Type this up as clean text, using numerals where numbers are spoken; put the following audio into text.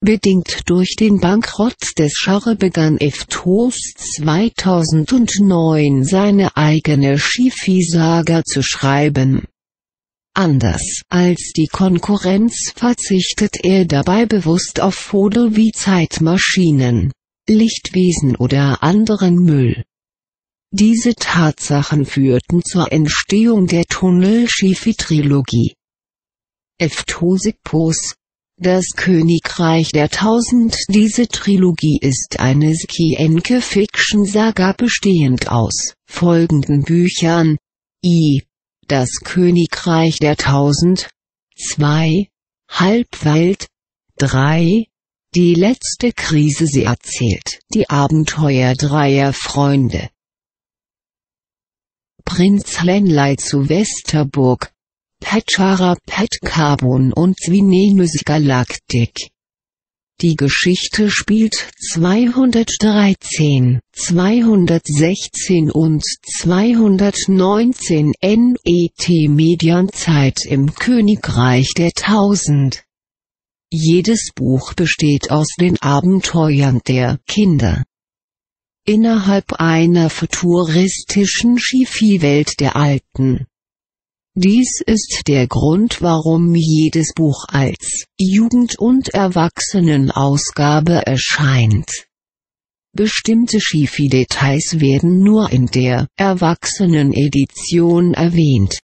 Bedingt durch den Bankrott des Genre begann F-TOS 2009 seine eigene Sci-Fi-Saga zu schreiben. Anders als die Konkurrenz verzichtet er dabei bewusst auf Vogel wie Zeitmaschinen, Lichtwesen oder anderen Müll. Diese Tatsachen führten zur Entstehung der Tunnel-Sci-Fi-Trilogie. F-TOS, das Königreich der Tausend. Diese Trilogie ist eine Science-Fiction-Saga bestehend aus folgenden Büchern: I. Das Königreich der Tausend, 2. Halbwelt, 3. Die letzte Krise. Sie erzählt die Abenteuer dreier Freunde. Prinz Lenlei zu Westerburg, Petschara Petcarbon und Svinenus Galaktik. Die Geschichte spielt 213, 216 und 219 NET Medianzeit im Königreich der Tausend. Jedes Buch besteht aus den Abenteuern der Kinder innerhalb einer futuristischen Sci-Fi-Welt der Alten. Dies ist der Grund, warum jedes Buch als Jugend- und Erwachsenenausgabe erscheint. Bestimmte Sci-Fi-Details werden nur in der Erwachsenen-Edition erwähnt.